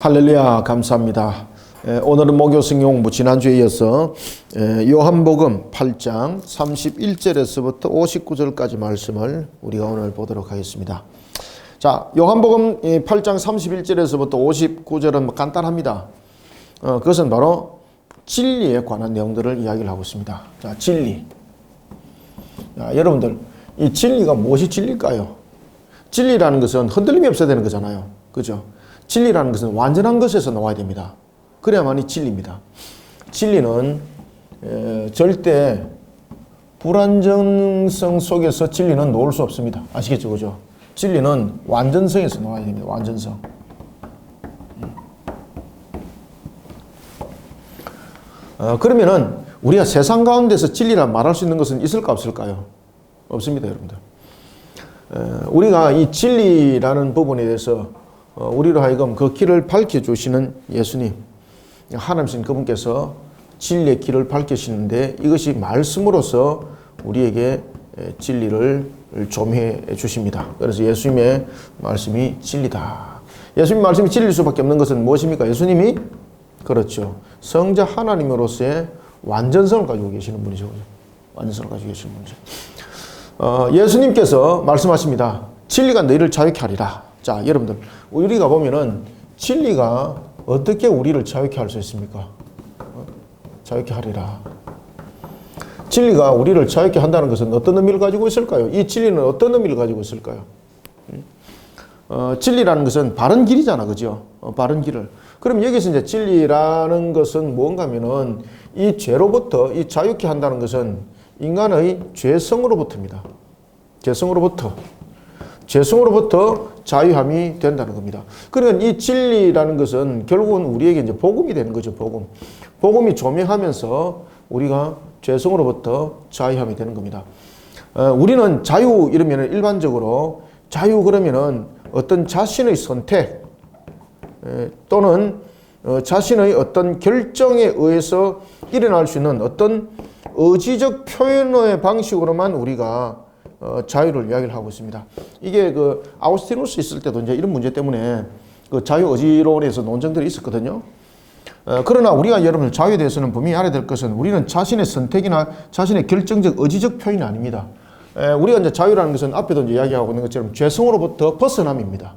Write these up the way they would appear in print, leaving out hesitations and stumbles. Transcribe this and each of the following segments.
할렐루야, 감사합니다. 오늘은 목요성경부 지난주에 이어서 요한복음 8장 31절에서부터 59절까지 말씀을 우리가 오늘 보도록 하겠습니다. 자, 요한복음 8장 31절에서부터 59절은 간단합니다. 그것은 바로 진리에 관한 내용들을 이야기를 하고 있습니다. 자, 진리. 자, 여러분들, 이 진리가 무엇이 진리일까요? 진리라는 것은 흔들림이 없어야 되는 거잖아요. 그죠? 진리라는 것은 완전한 것에서 나와야 됩니다. 그래야만이 진리입니다. 진리는 절대 불안정성 속에서 진리는 놓을 수 없습니다. 아시겠죠? 그죠? 진리는 완전성에서 나와야 됩니다. 완전성. 그러면은 우리가 세상 가운데서 진리라 말할 수 있는 것은 있을까 없을까요? 없습니다, 여러분들. 우리가 이 진리라는 부분에 대해서 우리로 하여금 그 길을 밝혀주시는 예수님, 하나님이신 그분께서 진리의 길을 밝히시는데 이것이 말씀으로서 우리에게 진리를 조명해 주십니다. 그래서 예수님의 말씀이 진리다. 예수님 말씀이 진리일 수밖에 없는 것은 무엇입니까? 예수님이 그렇죠. 성자 하나님으로서의 완전성을 가지고 계시는 분이죠. 완전성을 가지고 계시는 분이죠. 예수님께서 말씀하십니다. 진리가 너희를 자유케 하리라. 자, 여러분들, 우리가 보면은 진리가 어떻게 우리를 자유케 할 수 있습니까? 자유케 하리라. 진리가 우리를 자유케 한다는 것은 어떤 의미를 가지고 있을까요? 이 진리는 어떤 의미를 가지고 있을까요? 진리라는 것은 바른 길이잖아, 그죠? 바른 길을. 그럼 여기서 이제 진리라는 것은 뭔가 하면은 이 죄로부터, 이 자유케 한다는 것은 인간의 죄성으로부터입니다. 죄성으로부터 자유함이 된다는 겁니다. 그러니까 이 진리라는 것은 결국은 우리에게 이제 복음이 되는 거죠, 복음. 복음이 조명하면서 우리가 죄성으로부터 자유함이 되는 겁니다. 우리는 자유 이러면 일반적으로 자유 그러면은 어떤 자신의 선택 또는 자신의 어떤 결정에 의해서 일어날 수 있는 어떤 의지적 표현의 방식으로만 우리가 자유를 이야기를 하고 있습니다. 이게 그 아우스티누스 있을 때도 이제 이런 문제 때문에 그 자유의지론에서 논쟁들이 있었거든요. 그러나 우리가 여러분들 자유에 대해서는 분명히 알아야 될 것은 우리는 자신의 선택이나 자신의 결정적 의지적 표현이 아닙니다. 우리가 이제 자유라는 것은 앞에도 이제 이야기하고 있는 것처럼 죄성으로부터 벗어남입니다.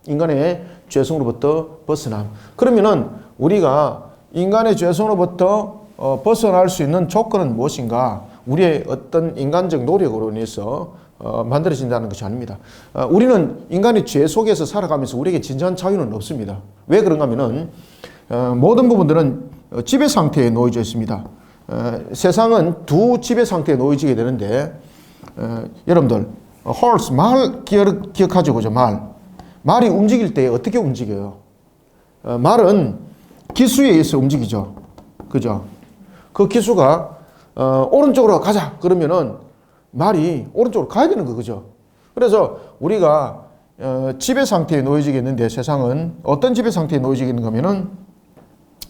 인간의 죄성으로부터 벗어남. 그러면은 우리가 인간의 죄성으로부터 벗어날 수 있는 조건은 무엇인가? 우리의 어떤 인간적 노력으로 인해서 만들어진다는 것이 아닙니다. 우리는 인간의 죄 속에서 살아가면서 우리에게 진정한 자유는 없습니다. 왜 그런가 하면은 모든 부분들은 지배 상태에 놓여져 있습니다. 세상은 두 지배 상태에 놓여지게 되는데 여러분들 horse, 말 기억하죠? 그죠? 말이 움직일 때 어떻게 움직여요? 말은 기수에 의해서 움직이죠. 그죠? 그 기수가 오른쪽으로 가자 그러면은 말이 오른쪽으로 가야 되는 거죠. 그래서 우리가 지배 상태에 놓여지겠는데 세상은 어떤 지배 상태에 놓여지겠는가 하면은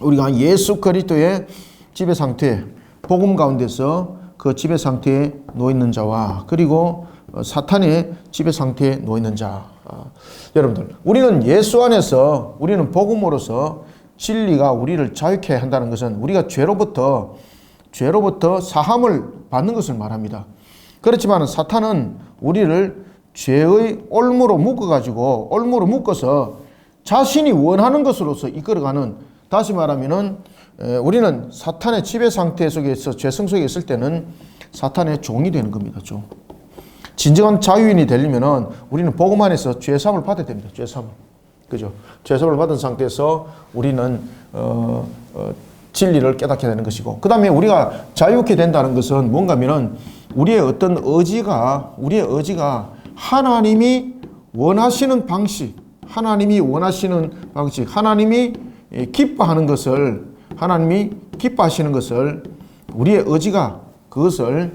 우리가 예수 그리스도의 지배 상태, 복음 가운데서 그 지배 상태에 놓여 있는 자와 그리고 사탄의 지배 상태에 놓여 있는 자. 여러분들, 우리는 예수 안에서 우리는 복음으로서 진리가 우리를 자유케 한다는 것은 우리가 죄로부터 사함을 받는 것을 말합니다. 그렇지만 사탄은 우리를 죄의 올무로 묶어서 자신이 원하는 것으로서 이끌어가는, 다시 말하면은 우리는 사탄의 지배 상태 속에서 죄성 속에 있을 때는 사탄의 종이 되는 겁니다. 종. 진정한 자유인이 되려면은 우리는 복음 안에서 죄사함을 받아야 됩니다. 죄사함을. 그죠? 죄사함을 받은 상태에서 우리는 진리를 깨닫게 되는 것이고, 그 다음에 우리가 자유케 된다는 것은 뭔가 하면은 우리의 어떤 의지가 하나님이 원하시는 방식, 하나님이 기뻐하시는 것을 우리의 의지가 그것을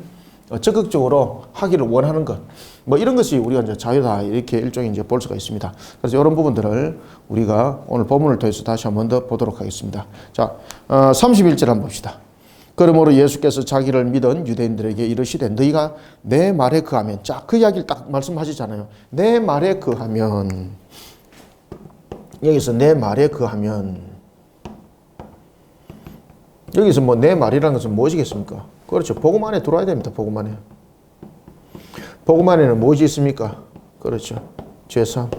적극적으로 하기를 원하는 것, 뭐 이런 것이 우리가 이제 자유다 이렇게 일종의 이제 볼 수가 있습니다. 그래서 이런 부분들을 우리가 오늘 본문을 통해서 다시 한 번 더 보도록 하겠습니다. 자, 31절 한번 봅시다. 그러므로 예수께서 자기를 믿은 유대인들에게 이르시되 너희가 내 말에 거하면, 자, 그 이야기를 딱 말씀하시잖아요. 내 말에 거하면 여기서 내 말에 거하면, 여기서 뭐 내 말이라는 것은 무엇이겠습니까? 그렇죠. 복음 안에 들어와야 됩니다. 복음 안에. 복음 안에는 무엇이 있습니까? 그렇죠. 죄사함.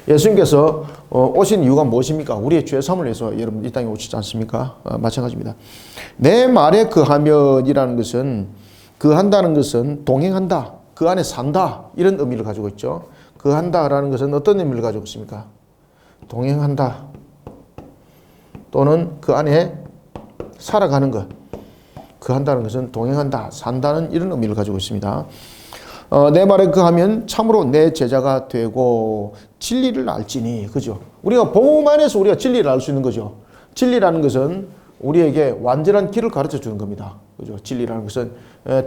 예수님께서 오신 이유가 무엇입니까? 우리의 죄사함을 위해서 여러분 이 땅에 오시지 않습니까? 마찬가지입니다. 내 말에 거하면이라는 것은, 거한다는 것은 동행한다, 그 안에 산다, 이런 의미를 가지고 있죠. 거한다라는 것은 어떤 의미를 가지고 있습니까? 동행한다, 또는 그 안에 살아가는 것. 거한다는 것은 동행한다, 산다는 이런 의미를 가지고 있습니다. 내 말에 거하면 참으로 내 제자가 되고 진리를 알지니, 그죠? 우리가 복음 안에서 우리가 진리를 알 수 있는 거죠. 진리라는 것은 우리에게 완전한 길을 가르쳐 주는 겁니다. 그죠? 진리라는 것은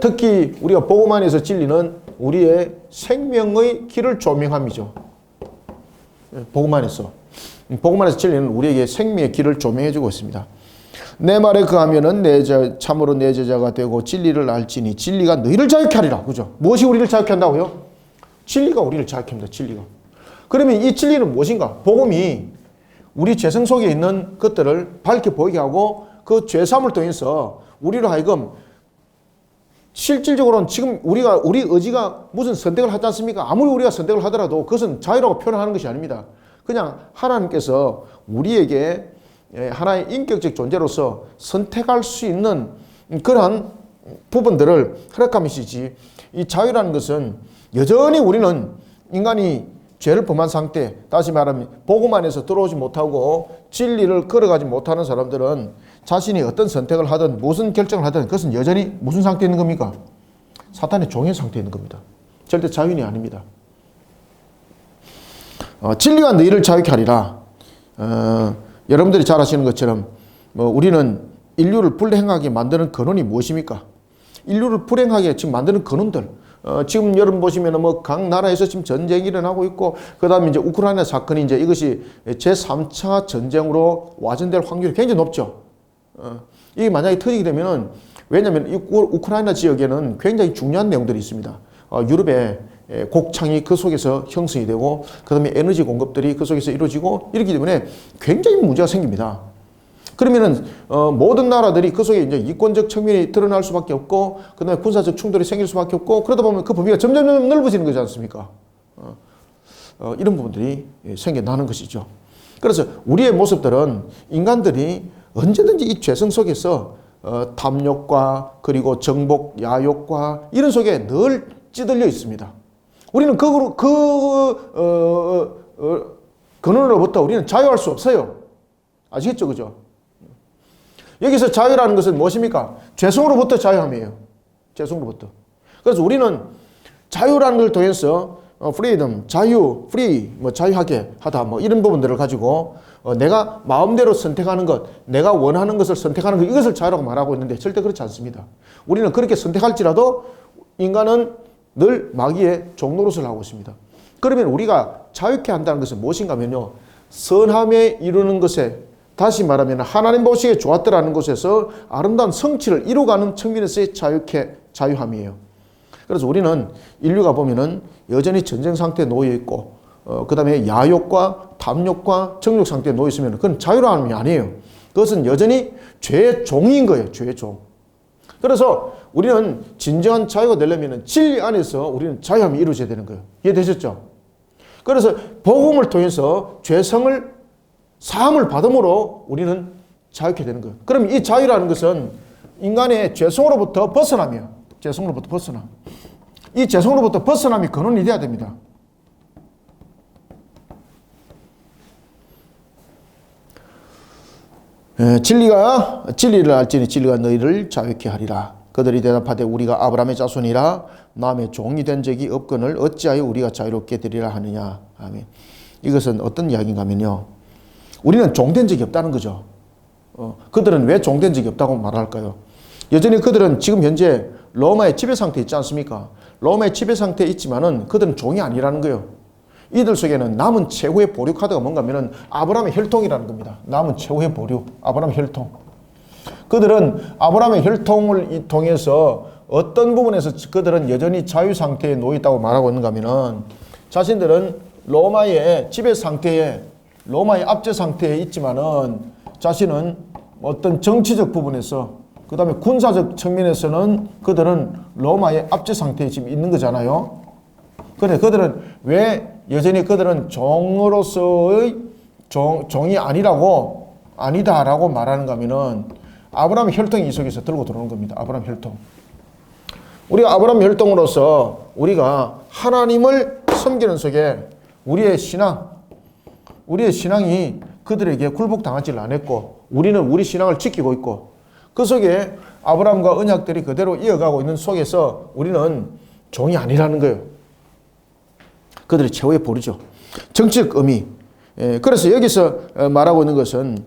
특히 우리가 복음 안에서 진리는 우리의 생명의 길을 조명함이죠. 복음 안에서 진리는 우리에게 생명의 길을 조명해 주고 있습니다. 내 말에 거하면은 참으로 내 제자가 되고 진리를 알지니 진리가 너희를 자유케 하리라. 그죠? 무엇이 우리를 자유케 한다고요? 진리가 우리를 자유케 합니다. 진리가. 그러면 이 진리는 무엇인가? 복음이 우리 죄성 속에 있는 것들을 밝게 보이게 하고 그 죄사함을 통해서 우리로 하여금 실질적으로는 지금 우리 의지가 무슨 선택을 하지 않습니까? 아무리 우리가 선택을 하더라도 그것은 자유라고 표현하는 것이 아닙니다. 그냥 하나님께서 우리에게 하나의 인격적 존재로서 선택할 수 있는 그러한 부분들을 허락하시지, 이 자유라는 것은 여전히 우리는 인간이 죄를 범한 상태, 다시 말하면 복음 안에서 들어오지 못하고 진리를 걸어가지 못하는 사람들은 자신이 어떤 선택을 하든 무슨 결정을 하든 그것은 여전히 무슨 상태에 있는 겁니까? 사탄의 종의 상태에 있는 겁니다. 절대 자유인이 아닙니다. 진리가 너희를 자유케 하리라. 여러분들이 잘 아시는 것처럼 우리는 인류를 불행하게 만드는 근원이 무엇입니까? 인류를 불행하게 지금 만드는 근원들, 지금 여러분 보시면 각 나라에서 지금 전쟁이 일어나고 있고, 그 다음에 이제 우크라이나 사건이 이제 이것이 제3차 전쟁으로 와전될 확률이 굉장히 높죠. 이게 만약에 터지게 되면은, 왜냐하면 이 우크라이나 지역에는 굉장히 중요한 내용들이 있습니다. 유럽의 곡창이 그 속에서 형성이 되고, 그 다음에 에너지 공급들이 그 속에서 이루어지고, 이렇기 때문에 굉장히 문제가 생깁니다. 그러면은 모든 나라들이 그 속에 이제 이권적 측면이 드러날 수밖에 없고, 그 다음에 군사적 충돌이 생길 수밖에 없고, 그러다 보면 그 범위가 점점 넓어지는 거지 않습니까? 이런 부분들이 생겨나는 것이죠. 그래서 우리의 모습들은 인간들이 언제든지 이 죄성 속에서 탐욕과 그리고 정복, 야욕과 이런 속에 늘 찌들려 있습니다. 우리는 근원으로부터 우리는 자유할 수 없어요. 아시겠죠? 그죠? 여기서 자유라는 것은 무엇입니까? 죄성으로부터 자유함이에요. 죄성으로부터. 그래서 우리는 자유라는 걸 통해서 freedom, 자유, free, 자유하게 하다, 이런 부분들을 가지고 내가 마음대로 선택하는 것, 내가 원하는 것을 선택하는 것, 이것을 자유라고 말하고 있는데 절대 그렇지 않습니다. 우리는 그렇게 선택할지라도 인간은 늘 마귀의 종노릇을 하고 있습니다. 그러면 우리가 자유케 한다는 것은 무엇인가 하면요, 선함에 이루는 것에, 다시 말하면 하나님 보시기에 좋았더라는 곳에서 아름다운 성취를 이루어가는 측면에서의 자유함이에요. 그래서 우리는 인류가 보면은 여전히 전쟁 상태에 놓여 있고, 그 다음에 야욕과 탐욕과 정욕 상태에 놓여 있으면 그건 자유함이 아니에요. 그것은 여전히 죄의 종인 거예요. 죄의 종. 그래서 우리는 진정한 자유가 되려면 진리 안에서 우리는 자유함이 이루어져야 되는 거예요. 이해되셨죠? 그래서 복음을 통해서 죄성을 사함을 받음으로 우리는 자유케 되는 거예요. 그럼 이 자유라는 것은 인간의 죄성으로부터 벗어나며, 죄성으로부터 벗어나. 이 죄성으로부터 벗어남이 근원이 돼야 됩니다. 진리를 알지니 진리가 너희를 자유케 하리라. 그들이 대답하되 우리가 아브라함의 자손이라 남의 종이 된 적이 없거늘 어찌하여 우리가 자유롭게 되리라 하느냐. 아멘. 이것은 어떤 이야기인가 하면요, 우리는 종된 적이 없다는 거죠. 그들은 왜 종된 적이 없다고 말할까요? 여전히 그들은 지금 현재 로마의 지배 상태에 있지 않습니까? 로마의 지배 상태에 있지만은 그들은 종이 아니라는 거예요. 이들 속에는 남은 최후의 보류 카드가 뭔가 하면은 아브라함의 혈통이라는 겁니다. 남은 최후의 보류, 아브라함의 혈통. 그들은 아브라함의 혈통을 통해서 어떤 부분에서 그들은 여전히 자유 상태에 놓여 있다고 말하고 있는가 하면은 자신들은 로마의 지배 상태에 로마의 압제 상태에 있지만은 자신은 어떤 정치적 부분에서 그 다음에 군사적 측면에서는 그들은 로마의 압제 상태에 지금 있는 거잖아요. 그래, 그들은 왜 여전히 그들은 종으로서의 종이 아니다라고 말하는가 하면은 아브라함 혈통이 이 속에서 들고 들어오는 겁니다. 아브라함 혈통. 우리가 아브라함 혈통으로서 우리가 하나님을 섬기는 속에 우리의 신앙이 그들에게 굴복당하지를 않았고 우리는 우리 신앙을 지키고 있고 그 속에 아브라함과 언약들이 그대로 이어가고 있는 속에서 우리는 종이 아니라는 거예요. 그들의 최후의 보루죠. 정치적 의미. 그래서 여기서 말하고 있는 것은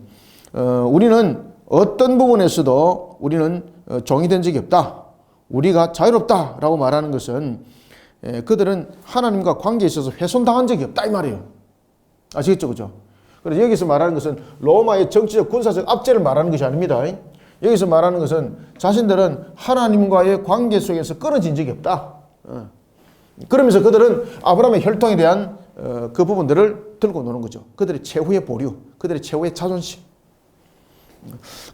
우리는 어떤 부분에서도 우리는 종이 된 적이 없다. 우리가 자유롭다라고 말하는 것은 그들은 하나님과 관계에 있어서 훼손당한 적이 없다 이 말이에요. 아시겠죠? 그죠? 그래서 여기서 말하는 것은 로마의 정치적 군사적 압제를 말하는 것이 아닙니다. 여기서 말하는 것은 자신들은 하나님과의 관계 속에서 끊어진 적이 없다. 그러면서 그들은 아브라함의 혈통에 대한 그 부분들을 들고 노는 거죠. 그들의 최후의 보류, 그들의 최후의 자존심.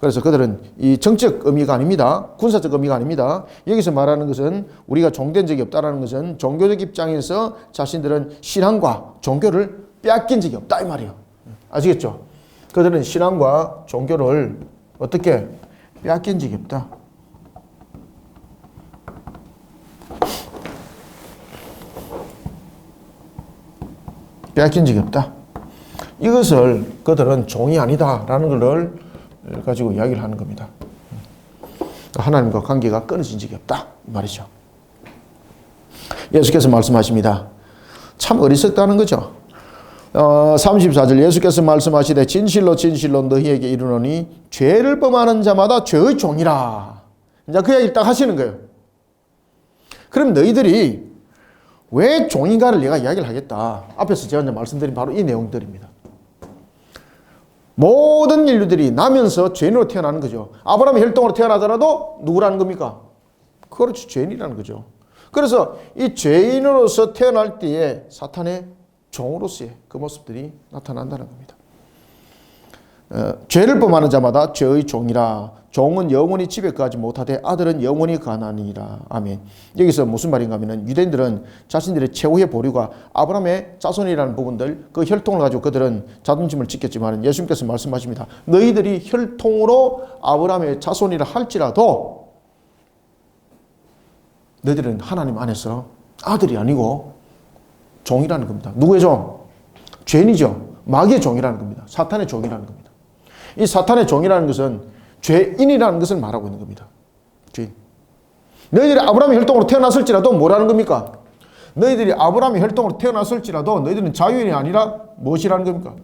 그래서 그들은 이 정치적 의미가 아닙니다. 군사적 의미가 아닙니다. 여기서 말하는 것은 우리가 종된 적이 없다는 것은 종교적 입장에서 자신들은 신앙과 종교를 빼앗긴 적이 없다 이 말이에요. 아시겠죠? 그들은 신앙과 종교를 어떻게 빼앗긴 적이 없다. 빼앗긴 적이 없다. 이것을 그들은 종이 아니다라는 것을 가지고 이야기를 하는 겁니다. 하나님과 관계가 끊어진 적이 없다 이 말이죠. 예수께서 말씀하십니다. 참 어리석다는 거죠. 34절 예수께서 말씀하시되 진실로 진실로 너희에게 이르노니 죄를 범하는 자마다 죄의 종이라. 이제 그 이야기를 딱 하시는 거예요. 그럼 너희들이 왜 종인가를 내가 이야기를 하겠다. 앞에서 제가 이제 말씀드린 바로 이 내용들입니다. 모든 인류들이 나면서 죄인으로 태어나는 거죠. 아브라함의 혈통으로 태어나더라도 누구라는 겁니까? 그렇죠. 죄인이라는 거죠. 그래서 이 죄인으로서 태어날 때에 사탄의 종으로서의 그 모습들이 나타난다는 겁니다. 죄를 범하는 자마다 죄의 종이라. 종은 영원히 집에 거하지 못하되 아들은 영원히 거하나니라. 아멘. 여기서 무슨 말인가 하면 유대인들은 자신들의 최후의 보류가 아브라함의 자손이라는 부분들 그 혈통을 가지고 그들은 자존심을 지켰지만 예수님께서 말씀하십니다. 너희들이 혈통으로 아브라함의 자손이라 할지라도 너희들은 하나님 안에서 아들이 아니고 종이라는 겁니다. 누구의 종? 죄인이죠. 마귀의 종이라는 겁니다. 사탄의 종이라는 겁니다. 이 사탄의 종이라는 것은 죄인이라는 것을 말하고 있는 겁니다. 죄인. 너희들이 아브라함의 혈통으로 태어났을지라도 뭐라는 겁니까? 너희들이 아브라함의 혈통으로 태어났을지라도 너희들은 자유인이 아니라 무엇이라는 겁니까?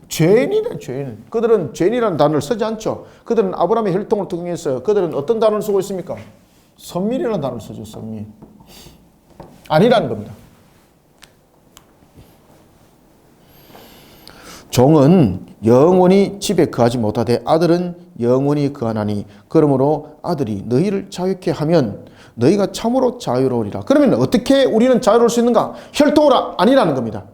죄인이래, 죄인. 그들은 죄인이라는 단어를 쓰지 않죠. 그들은 아브라함의 혈통을 통해서 그들은 어떤 단어를 쓰고 있습니까? 선민이라는 단어를 쓰죠, 선민. 아니라는 겁니다. 종은 영원히 집에 거하지 못하되 아들은 영원히 거하나니 그러므로 아들이 너희를 자유케 하면 너희가 참으로 자유로우리라. 그러면 어떻게 우리는 자유로울 수 있는가? 혈통으로 아니라는 겁니다.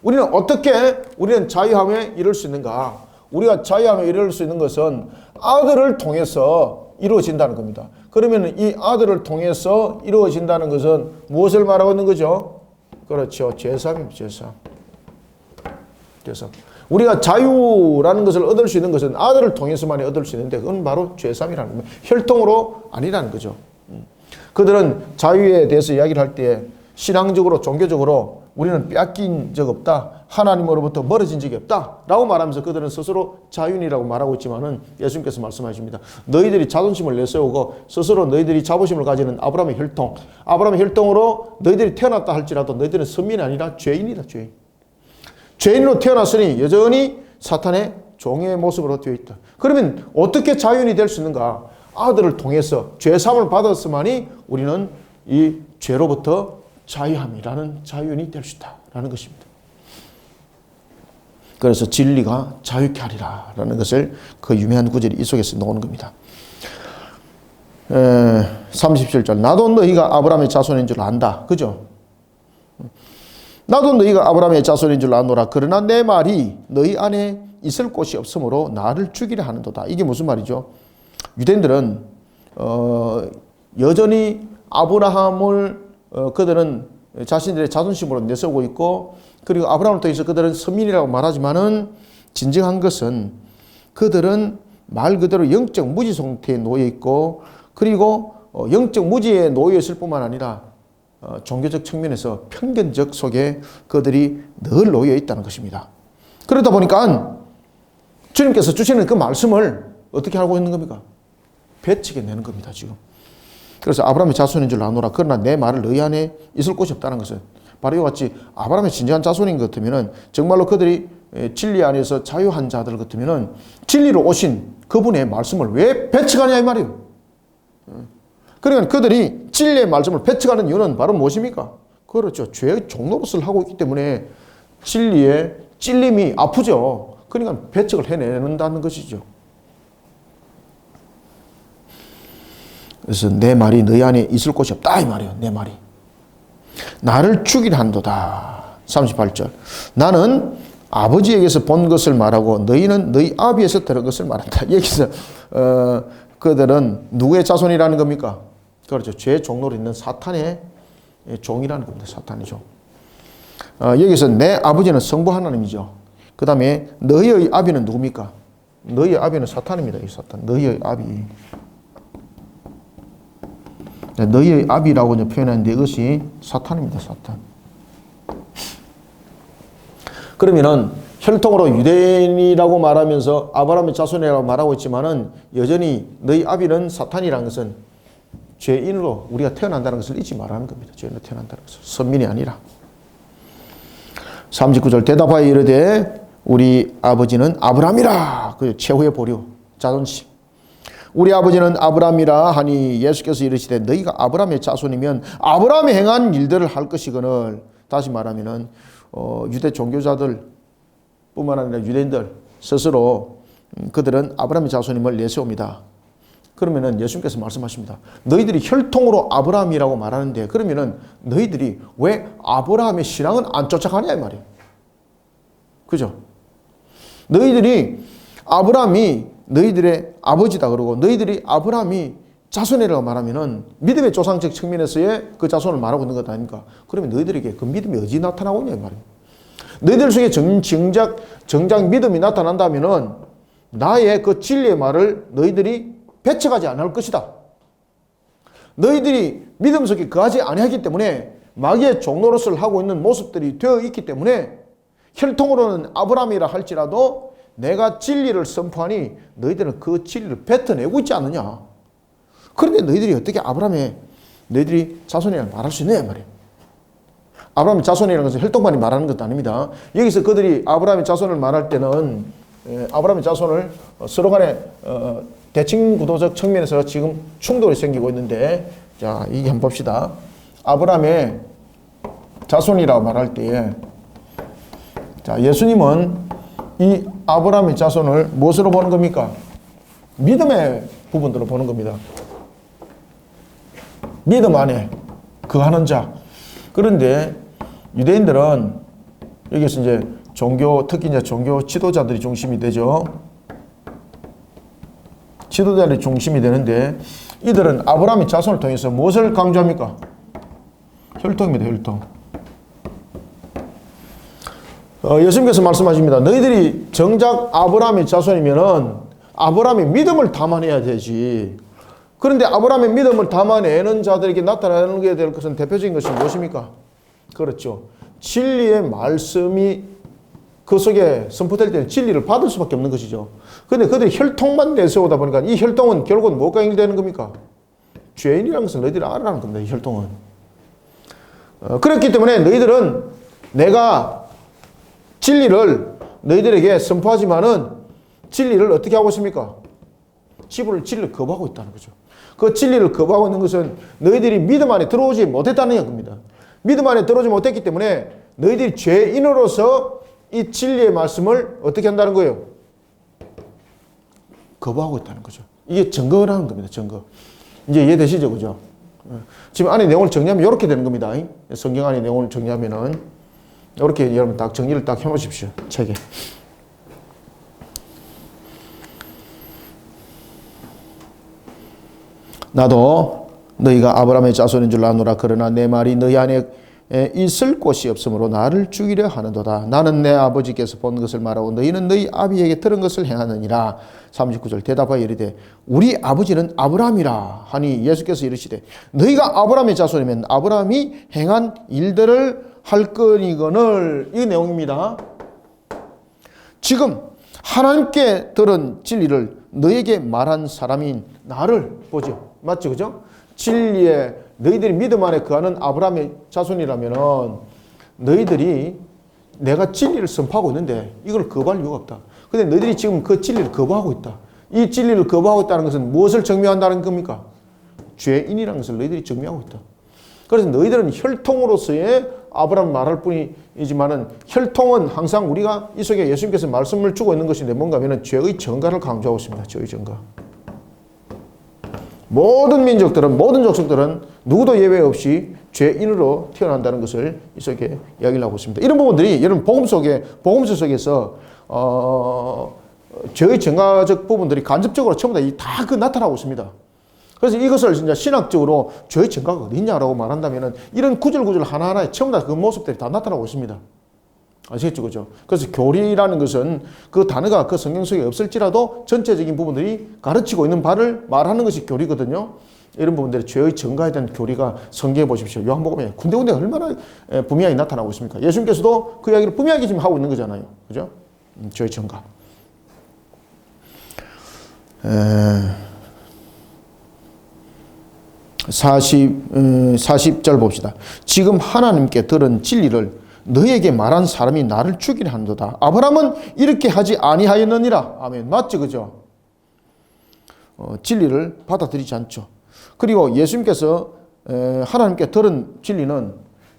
우리는 어떻게 우리는 자유함에 이룰 수 있는가? 우리가 자유함에 이룰 수 있는 것은 아들을 통해서 이루어진다는 겁니다. 그러면 이 아들을 통해서 이루어진다는 것은 무엇을 말하고 있는 거죠? 그렇죠. 죄사함입니다. 죄사함. 우리가 자유라는 것을 얻을 수 있는 것은 아들을 통해서만이 얻을 수 있는데 그건 바로 죄사함이라는 겁니다. 혈통으로 아니라는 거죠. 그들은 자유에 대해서 이야기를 할 때 신앙적으로 종교적으로 우리는 빼앗긴 적 없다. 하나님으로부터 멀어진 적이 없다. 라고 말하면서 그들은 스스로 자유인이라고 말하고 있지만은 예수님께서 말씀하십니다. 너희들이 자존심을 내세우고 스스로 너희들이 자부심을 가지는 아브라함의 혈통. 아브라함의 혈통으로 너희들이 태어났다 할지라도 너희들은 선민이 아니라 죄인이다. 죄인. 죄인으로 태어났으니 여전히 사탄의 종의 모습으로 되어 있다. 그러면 어떻게 자유인이 될 수 있는가? 아들을 통해서 죄사함을 받았으만이 우리는 이 죄로부터 자유함이라는 자유인이 될 수 있다라는 것입니다. 그래서 진리가 자유케 하리라 라는 것을 그 유명한 구절이 이 속에서 나오는 겁니다. 37절 나도 너희가 아브라함의 자손인 줄 안다. 그죠? 나도 너희가 아브라함의 자손인 줄 아노라. 그러나 내 말이 너희 안에 있을 곳이 없으므로 나를 죽이려 하는도다. 이게 무슨 말이죠? 유대인들은 여전히 아브라함을 그들은 자신들의 자존심으로 내세우고 있고, 그리고 아브라함을 통해서 그들은 서민이라고 말하지만은 진정한 것은 그들은 말 그대로 영적 무지 상태에 놓여 있고, 그리고 영적 무지에 놓여 있을 뿐만 아니라 종교적 측면에서 편견적 속에 그들이 늘 놓여 있다는 것입니다. 그러다 보니까 주님께서 주시는 그 말씀을 어떻게 하고 있는 겁니까? 배치게 내는 겁니다, 지금. 그래서 아브라함의 자손인 줄 아노라. 그러나 내 말을 너희 안에 있을 곳이 없다는 것은 바로 이와 같이 아브라함의 진정한 자손인 것 같으면은, 정말로 그들이 진리 안에서 자유한 자들 같으면은 진리로 오신 그분의 말씀을 왜 배척하냐 이 말이에요. 그러니까 그들이 진리의 말씀을 배척하는 이유는 바로 무엇입니까? 그렇죠. 죄의 종노릇을 하고 있기 때문에 진리의 찔림이 아프죠. 그러니까 배척을 해내는다는 것이죠. 그래서 내 말이 너희 안에 있을 곳이 없다 이 말이에요. 내 말이. 나를 죽이려 한도다. 38절. 나는 아버지에게서 본 것을 말하고 너희는 너희 아비에서 들은 것을 말한다. 여기서 그들은 누구의 자손이라는 겁니까? 그렇죠. 죄의 종로로 있는 사탄의 종이라는 겁니다. 사탄의 종. 여기서 내 아버지는 성부 하나님이죠. 그 다음에 너희의 아비는 누굽니까? 너희의 아비는 사탄입니다. 이 사탄. 너희의 아비. 너희의 아비라고 표현하는데 이것이 사탄입니다. 사탄. 그러면은 혈통으로 유대인이라고 말하면서 아브라함의 자손이라고 말하고 있지만은 여전히 너희 아비는 사탄이라는 것은 죄인으로 우리가 태어난다는 것을 잊지 말라는 겁니다. 죄인으로 태어난다는 것을. 선민이 아니라. 39절 대답하여 이르되 우리 아버지는 아브라함이라. 그 최후의 보류, 자존심. 우리 아버지는 아브라함이라 하니 예수께서 이르시되 너희가 아브라함의 자손이면 아브라함이 행한 일들을 할 것이거늘. 다시 말하면은 유대 종교자들 뿐만 아니라 유대인들 스스로 그들은 아브라함의 자손임을 내세웁니다. 그러면은 예수님께서 말씀하십니다. 너희들이 혈통으로 아브라함이라고 말하는데 그러면은 너희들이 왜 아브라함의 신앙은 안 쫓아가냐 이 말이에요. 그죠? 너희들이 아브라함이 너희들의 아버지다 그러고 너희들이 아브라함이 자손이라고 말하면은 믿음의 조상적 측면에서의 그 자손을 말하고 있는 것 아닙니까? 그러면 너희들에게 그 믿음이 어디 나타나고 있냐 이 말이에요. 너희들 속에 정작 믿음이 나타난다면은 나의 그 진리의 말을 너희들이 배척하지 않을 것이다. 너희들이 믿음 속에 거하지 아니하기 때문에 마귀의 종노릇을 하고 있는 모습들이 되어 있기 때문에 혈통으로는 아브라함이라 할지라도 내가 진리를 선포하니 너희들은 그 진리를 뱉어내고 있지 않느냐. 그런데 너희들이 어떻게 아브라함의 너희들이 자손이라고 말할 수 있느냐 말이에요. 아브라함의 자손이라는 것은 혈통만이 말하는 것도 아닙니다. 여기서 그들이 아브라함의 자손을 말할 때는 아브라함의 자손을 서로 간에 대칭 구도적 측면에서 지금 충돌이 생기고 있는데, 자, 이게 한번 봅시다. 아브라함의 자손이라고 말할 때에, 자, 예수님은 이 아브라함의 자손을 무엇으로 보는 겁니까? 믿음의 부분으로 보는 겁니다. 믿음 안에 거하는 자. 그런데 유대인들은 여기서 이제 특히 이제 종교 지도자들이 중심이 되죠. 지도자들이 중심이 되는데 이들은 아브라함의 자손을 통해서 무엇을 강조합니까? 혈통입니다. 혈통. 예수님께서 말씀하십니다. 너희들이 정작 아브라함의 자손이면은 아브라함의 믿음을 담아내야 되지. 그런데 아브라함의 믿음을 담아내는 자들에게 나타나는 게 될 것은 대표적인 것이 무엇입니까? 그렇죠. 진리의 말씀이 그 속에 선포될 때는 진리를 받을 수밖에 없는 것이죠. 그런데 그들이 혈통만 내세우다 보니까 이 혈통은 결국은 뭐가 연결되는 겁니까? 죄인이라는 것을 너희들이 알아라는 겁니다. 이 혈통은. 그렇기 때문에 너희들은 내가 진리를 너희들에게 선포하지만은 진리를 어떻게 하고 있습니까? 진리를 거부하고 있다는 거죠. 그 진리를 거부하고 있는 것은 너희들이 믿음 안에 들어오지 못했다는 겁니다. 믿음 안에 들어오지 못했기 때문에 너희들이 죄인으로서 이 진리의 말씀을 어떻게 한다는 거예요? 거부하고 있다는 거죠. 이게 증거라는 겁니다. 증거. 이제 이해되시죠? 그죠? 지금 안에 내용을 정리하면 이렇게 되는 겁니다. 성경 안에 내용을 정리하면은 이렇게 여러분 딱 정리를 딱 해놓으십시오. 책에. 나도 너희가 아브라함의 자손인 줄 아노라. 그러나 내 말이 너희 안에 있을 곳이 없으므로 나를 죽이려 하는도다. 나는 내 아버지께서 본 것을 말하고 너희는 너희 아비에게 들은 것을 행하느니라. 39절 대답하여 이르되 우리 아버지는 아브라함이라 하니 예수께서 이르시되 너희가 아브라함의 자손이면 아브라함이 행한 일들을 할 거니거늘. 이 내용입니다. 지금 하나님께 들은 진리를 너에게 말한 사람인 나를 보죠. 맞죠? 그죠? 진리에 너희들이 믿음 안에 거하는 아브라함의 자손이라면 너희들이 내가 진리를 선포하고 있는데 이걸 거부할 이유가 없다. 근데 너희들이 지금 그 진리를 거부하고 있다. 이 진리를 거부하고 있다는 것은 무엇을 증명한다는 겁니까? 죄인이라는 것을 너희들이 증명하고 있다. 그래서 너희들은 혈통으로서의 아브라함 말할 뿐이지만은 혈통은 항상 우리가 이 속에 예수님께서 말씀을 주고 있는 것인데 뭔가 하면은 죄의 전가를 강조하고 있습니다. 죄의 전가. 모든 민족들은, 모든 족속들은 누구도 예외 없이 죄인으로 태어난다는 것을 이 속에 이야기를 하고 있습니다. 이런 부분들이 여러분 복음서 속에서 죄의 전가적 부분들이 간접적으로 전부 다 나타나고 있습니다. 그래서 이것을 진짜 신학적으로 죄의 전가가 어디 있냐라고 말한다면은 이런 구절 하나하나에 전부 다 그 모습들이 다 나타나고 있습니다. 아시겠죠? 그죠? 그래서 교리라는 것은 그 단어가 그 성경 속에 없을지라도 전체적인 부분들이 가르치고 있는 바를 말하는 것이 교리거든요. 이런 부분들이 죄의 전가에 대한 교리가 성경에 보십시오. 요한복음에 군데군데 얼마나 분명히 나타나고 있습니까? 예수님께서도 그 이야기를 분명하게 지금 하고 있는 거잖아요. 그죠? 죄의 전가. 40절 봅시다. 지금 하나님께 들은 진리를 너에게 말한 사람이 나를 죽이려 한도다. 아브라함은 이렇게 하지 아니하였느니라. 아멘. 맞죠? 그죠? 진리를 받아들이지 않죠. 그리고 예수님께서 하나님께 들은 진리는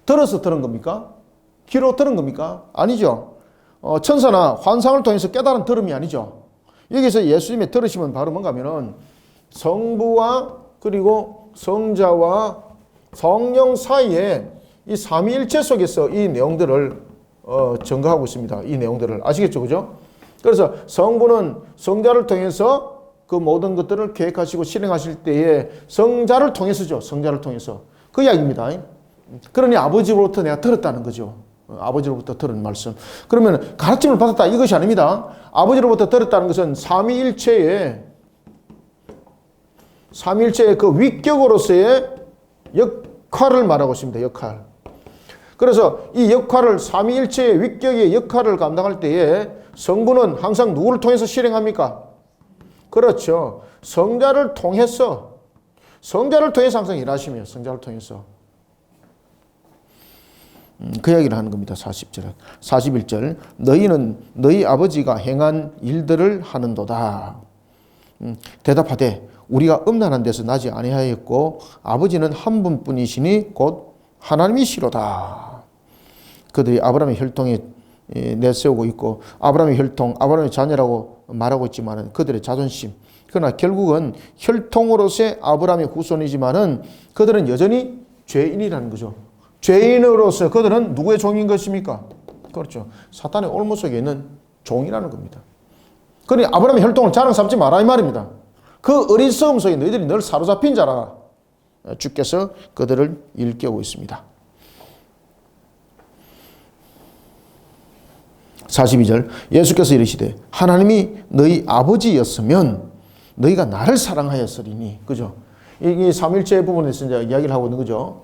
들어서 들은 겁니까? 귀로 들은 겁니까? 아니죠. 천사나 환상을 통해서 깨달은 들음이 아니죠. 여기서 예수님의 들으시면 바로 뭔가 하면은 성부와 그리고 성자와 성령 사이에 이 삼위일체 속에서 이 내용들을 증거하고 있습니다. 이 내용들을 아시겠죠? 그죠? 그래서 성부는 성자를 통해서 그 모든 것들을 계획하시고 실행하실 때에 성자를 통해서죠. 성자를 통해서. 그 이야기입니다. 그러니 아버지로부터 내가 들었다는 거죠. 아버지로부터 들은 말씀. 그러면 가르침을 받았다 이것이 아닙니다. 아버지로부터 들었다는 것은 삼위일체의 그 위격으로서의 역할을 말하고 있습니다. 역할. 그래서 이 역할을 삼위일체의 위격의 역할을 감당할 때에 성부는 항상 누구를 통해서 실행합니까? 그렇죠. 성자를 통해서 항상 일하시며 성자를 통해서 그 이야기를 하는 겁니다. 40절. 41절. 너희는 너희 아버지가 행한 일들을 하는도다. 대답하되 우리가 음란한 데서 나지 아니하였고 아버지는 한 분뿐이시니 곧 하나님이시로다. 그들이 아브라함의 혈통에 내세우고 있고 아브라함의 혈통, 아브라함의 자녀라고 말하고 있지만 그들의 자존심. 그러나 결국은 혈통으로서의 아브라함의 후손이지만은 그들은 여전히 죄인이라는 거죠. 죄인으로서 그들은 누구의 종인 것입니까? 그렇죠. 사탄의 올무 속에 있는 종이라는 겁니다. 그러니 아브라함의 혈통을 자랑 삼지 마라 이 말입니다. 그 어리석음 속에 너희들이 늘 사로잡힌 자라. 주께서 그들을 일깨우고 있습니다. 42절 예수께서 이르시되 하나님이 너희 아버지였으면 너희가 나를 사랑하였으리니. 그죠? 이 삼일체 부분에서 이제 이야기를 하고 있는 거죠.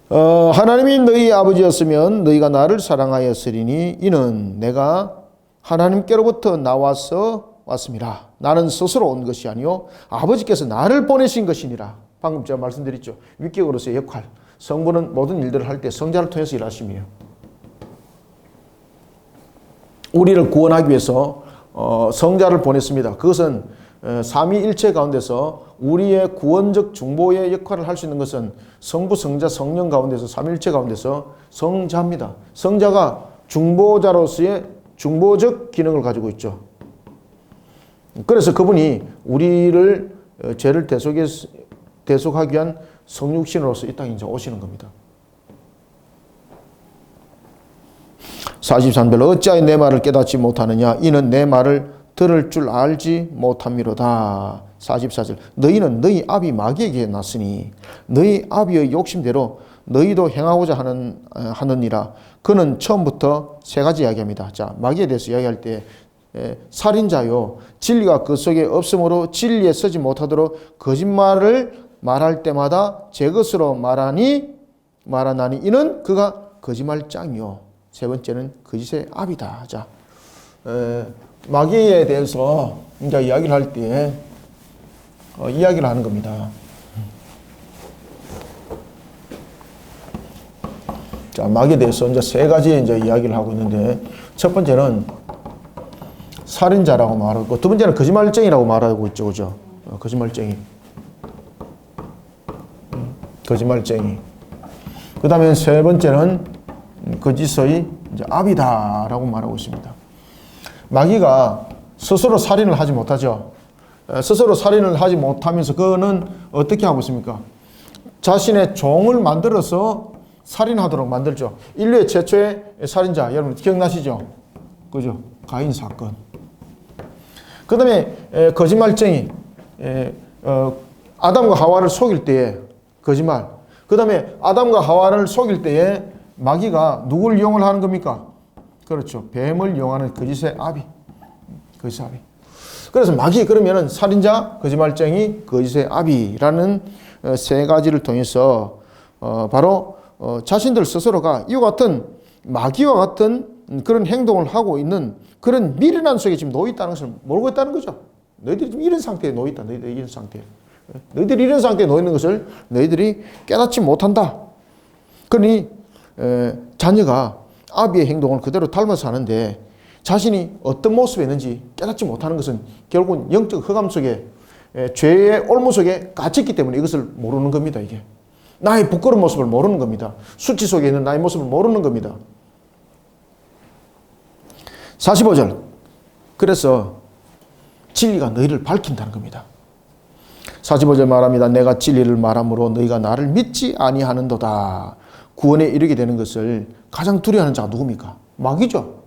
하나님이 너희 아버지였으면 너희가 나를 사랑하였으리니 이는 내가 하나님께로부터 나와서 왔습니다. 나는 스스로 온 것이 아니요 아버지께서 나를 보내신 것이니라. 방금 제가 말씀드렸죠. 위격으로서의 역할. 성부는 모든 일들을 할 때 성자를 통해서 일하심이에요. 우리를 구원하기 위해서 성자를 보냈습니다. 그것은 삼위일체 가운데서 우리의 구원적 중보의 역할을 할 수 있는 것은 성부, 성자, 성령 가운데서 삼위일체 가운데서 성자입니다. 성자가 중보자로서의 중보적 기능을 가지고 있죠. 그래서 그분이 우리를 죄를 대속하기 위한 성육신으로서 이 땅에 이제 오시는 겁니다. 43절 어찌하여 내 말을 깨닫지 못하느냐 이는 내 말을 들을 줄 알지 못함이로다. 44절 너희는 너희 아비 마귀에게 났으니 너희 아비의 욕심대로 너희도 행하고자 하느니라. 그는 처음부터 세 가지 이야기합니다. 자, 마귀에 대해서 이야기할 때 살인자요 진리가 그 속에 없으므로 진리에 서지 못하도록 거짓말을 말할 때마다 제 것으로 말하나니 이는 그가 거짓말장이요. 세 번째는 거짓의 압이다. 자, 마귀에 대해서 이제 이야기를 할 때 이야기를 하는 겁니다. 자, 마귀에 대해서 이제 세 가지 이제 이야기를 하고 있는데, 첫 번째는 살인자라고 말하고, 두 번째는 거짓말쟁이라고 말하고 있죠, 그죠? 거짓말쟁이. 거짓말쟁이. 그 다음에 세 번째는 거짓의 이제 압이다라고 말하고 있습니다. 마귀가 스스로 살인을 하지 못하죠. 스스로 살인을 하지 못하면서 그는 어떻게 하고 있습니까? 자신의 종을 만들어서 살인하도록 만들죠. 인류의 최초의 살인자 여러분 기억나시죠? 그죠? 가인 사건. 그 다음에 거짓말쟁이, 아담과 하와를 속일 때에 거짓말. 그 다음에 아담과 하와를 속일 때에 마귀가 누굴 이용을 하는 겁니까? 그렇죠. 뱀을 이용하는 거짓의 압이. 거짓의 압이. 그래서 마귀 그러면은 살인자, 거짓말쟁이, 거짓의 압이라는 세 가지를 통해서 바로 자신들 스스로가 이와 같은 마귀와 같은 그런 행동을 하고 있는 그런 미련한 속에 지금 놓여 있다는 것을 모르고 있다는 거죠. 너희들이 지금 이런 상태에 놓여 있다. 너희들이 이런 상태에. 너희들이 이런 상태에 놓여 있는 것을 너희들이 깨닫지 못한다. 그러니 자녀가 아비의 행동을 그대로 닮아서 하는데 자신이 어떤 모습에 있는지 깨닫지 못하는 것은 결국은 영적 흑암 속에 죄의 올무 속에 갇혔기 때문에 이것을 모르는 겁니다. 이게 나의 부끄러운 모습을 모르는 겁니다. 수치 속에 있는 나의 모습을 모르는 겁니다. 45절 그래서 진리가 너희를 밝힌다는 겁니다. 45절 말합니다. 내가 진리를 말함으로 너희가 나를 믿지 아니하는도다. 구원에 이르게 되는 것을 가장 두려워하는 자가 누굽니까? 마귀죠.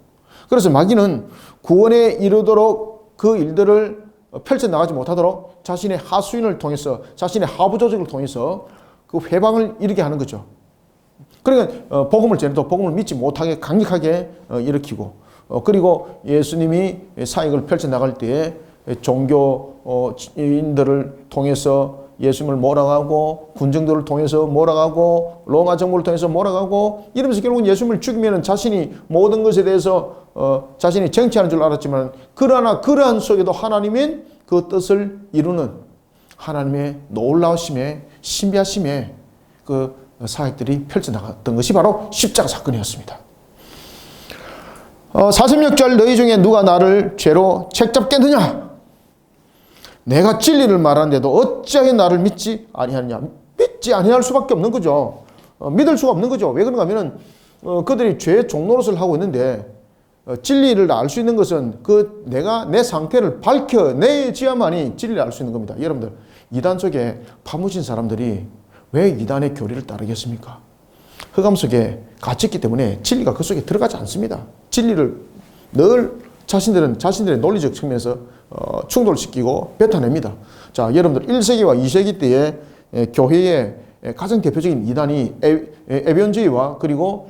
그래서 마귀는 구원에 이르도록 그 일들을 펼쳐나가지 못하도록 자신의 하수인을 통해서 자신의 하부 조직을 통해서 그 회방을 일으게 하는 거죠. 그러니까 복음을 전해도 복음을 믿지 못하게 강력하게 일으키고 그리고 예수님이 사역을 펼쳐나갈 때에 종교인들을 통해서 예수님을 몰아가고 군정들을 통해서 몰아가고 로마 정부를 통해서 몰아가고 이러면서 결국은 예수님을 죽이면 자신이 모든 것에 대해서 자신이 정치하는 줄 알았지만 그러나 그러한 속에도 하나님의 그 뜻을 이루는 하나님의 놀라우심에 신비하심에 그 사역들이 펼쳐나갔던 것이 바로 십자가 사건이었습니다. 46절 너희 중에 누가 나를 죄로 책잡겠느냐? 내가 진리를 말하는데도 어찌하여 나를 믿지 아니하느냐? 믿지 아니할 수밖에 없는 거죠. 믿을 수가 없는 거죠. 왜 그런가 하면은 그들이 죄의 종노릇을 하고 있는데 진리를 알 수 있는 것은 그 내가 내 상태를 밝혀내야만이 진리를 알 수 있는 겁니다. 여러분들 이단 속에 파묻힌 사람들이 왜 이단의 교리를 따르겠습니까? 흑암 속에 갇혔기 때문에 진리가 그 속에 들어가지 않습니다. 진리를 늘 자신들의 논리적 측면에서 충돌시키고 뱉어냅니다. 자, 여러분들 1세기와 2세기 때에 교회의 가장 대표적인 이단이 에비온주의와 그리고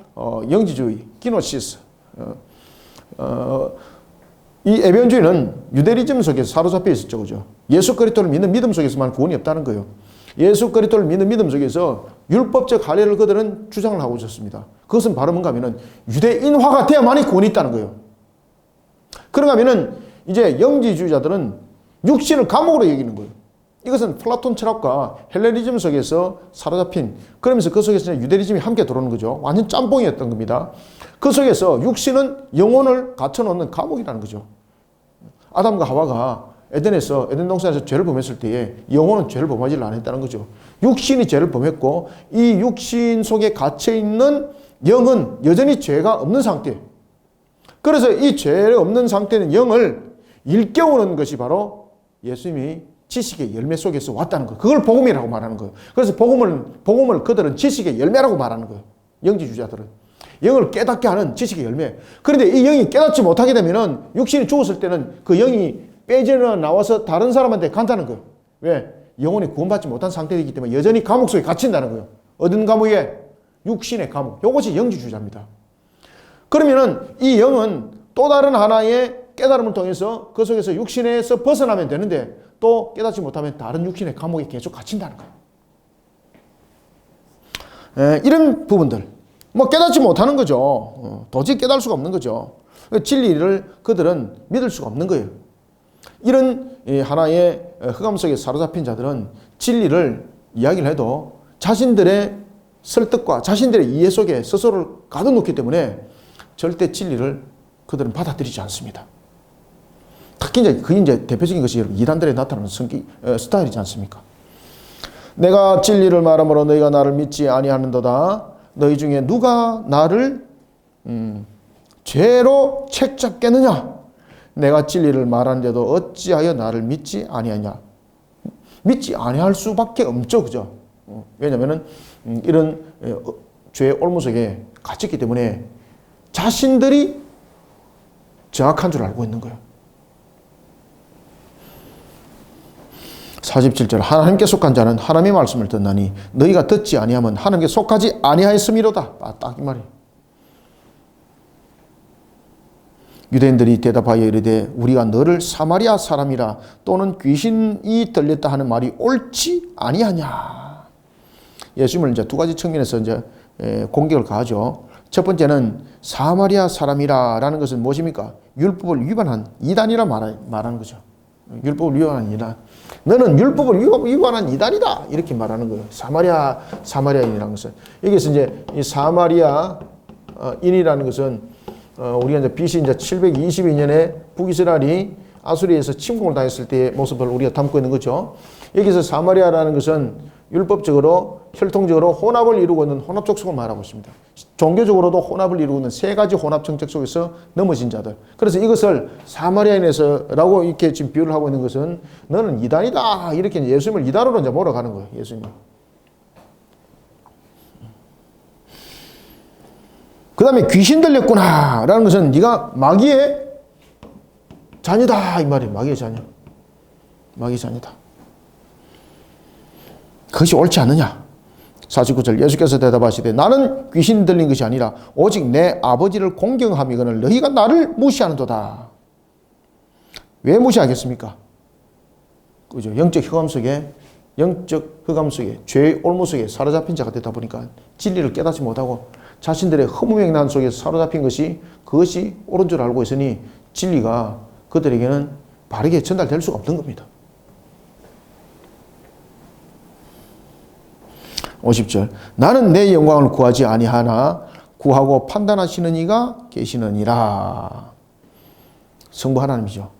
영지주의, 기노시스. 이 에비온주의는 유대리즘 속에서 사로잡혀 있었죠. 그죠? 예수 그리스도를 믿는 믿음 속에서만 구원이 없다는 거예요. 예수 그리스도를 믿는 믿음 속에서 율법적 할례를 그들은 주장을 하고 있었습니다. 그것은 바로 뭔가 하면은 유대인화가 돼야만이 구원이 있다는 거예요. 그런가 하면은 이제 영지주의자들은 육신을 감옥으로 여기는 거예요. 이것은 플라톤 철학과 헬레니즘 속에서 사로잡힌 그러면서 그 속에서 유대리즘이 함께 들어오는 거죠. 완전 짬뽕이었던 겁니다. 그 속에서 육신은 영혼을 갇혀놓는 감옥이라는 거죠. 아담과 하와가 에덴 동산에서 죄를 범했을 때에 영혼은 죄를 범하지 않았다는 거죠. 육신이 죄를 범했고 이 육신 속에 갇혀있는 영은 여전히 죄가 없는 상태. 그래서 이 죄 없는 상태는 영을 일깨우는 것이 바로 예수님이 지식의 열매 속에서 왔다는 거예요. 그걸 복음이라고 말하는 거예요. 그래서 복음을 그들은 지식의 열매라고 말하는 거예요. 영지주의자들은. 영을 깨닫게 하는 지식의 열매. 그런데 이 영이 깨닫지 못하게 되면은 육신이 죽었을 때는 그 영이 빼져 나와서 다른 사람한테 간다는 거예요. 왜? 영혼이 구원받지 못한 상태이기 때문에 여전히 감옥 속에 갇힌다는 거예요. 어떤 감옥에? 육신의 감옥. 이것이 영지주자입니다. 그러면은 이 영은 또 다른 하나의 깨달음을 통해서 그 속에서 육신에서 벗어나면 되는데 또 깨닫지 못하면 다른 육신의 감옥에 계속 갇힌다는 거예요. 이런 부분들. 뭐 깨닫지 못하는 거죠. 도저히 깨달을 수가 없는 거죠. 진리를 그들은 믿을 수가 없는 거예요. 이런 하나의 흑암 속에 사로잡힌 자들은 진리를 이야기를 해도 자신들의 설득과 자신들의 이해 속에 스스로를 가둬놓기 때문에 절대 진리를 그들은 받아들이지 않습니다. 특히 이제 대표적인 것이 이단들에 나타나는 스타일이지 않습니까? 내가 진리를 말함으로 너희가 나를 믿지 아니하는도다. 너희 중에 누가 나를 죄로 책잡겠느냐? 내가 진리를 말하는데도 어찌하여 나를 믿지 아니하냐? 믿지 아니할 수밖에 없죠, 그죠? 왜냐하면은 이런 죄의 올무속에 갇혔기 때문에 자신들이 정확한 줄 알고 있는 거예요. 47절 하나님께 속한 자는 하나님의 말씀을 듣나니 너희가 듣지 아니하면 하나님께 속하지 아니하였음이로다. 딱 이 말이에요. 유대인들이 대답하여 이르되 우리가 너를 사마리아 사람이라 또는 귀신이 들렸다 하는 말이 옳지 아니하냐. 예수님을 이제 두 가지 측면에서 이제 공격을 가하죠. 첫 번째는 사마리아 사람이라는 것은 무엇입니까? 율법을 위반한 이단이라 말하는 거죠. 율법을 위반한 이단. 너는 율법을 위반한 이단이다. 이렇게 말하는 거예요. 사마리아인이라는 것은. 여기서 이제 이 사마리아인이라는 것은 우리가 이제 BC 이제 722년에 북이스라엘이 아수리에서 침공을 당했을 때의 모습을 우리가 담고 있는 거죠. 여기서 사마리아라는 것은 율법적으로 혈통적으로 혼합을 이루고 있는 혼합 족속을 말하고 있습니다. 종교적으로도 혼합을 이루고 있는 세 가지 혼합 정책 속에서 넘어진 자들. 그래서 이것을 사마리아인에서라고 이렇게 지금 비유를 하고 있는 것은 너는 이단이다. 이렇게 예수님을 이단으로 이제 몰아가는 거예요. 예수님. 그 다음에 귀신 들렸구나 라는 것은 네가 마귀의 자녀다 이 말이에요. 마귀의 자녀. 마귀의 자녀다. 그것이 옳지 않느냐. 49절 예수께서 대답하시되 나는 귀신 들린 것이 아니라 오직 내 아버지를 공경함이거늘 너희가 나를 무시하는도다. 왜 무시하겠습니까? 그죠? 영적 흑암 속에 죄의 올무 속에 사로잡힌 자가 되다 보니까 진리를 깨닫지 못하고 자신들의 허무맹란 속에서 사로잡힌 그것이 옳은 줄 알고 있으니 진리가 그들에게는 바르게 전달될 수가 없는 겁니다. 50절 나는 내 영광을 구하지 아니하나 구하고 판단하시는 이가 계시느니라. 성부 하나님이죠.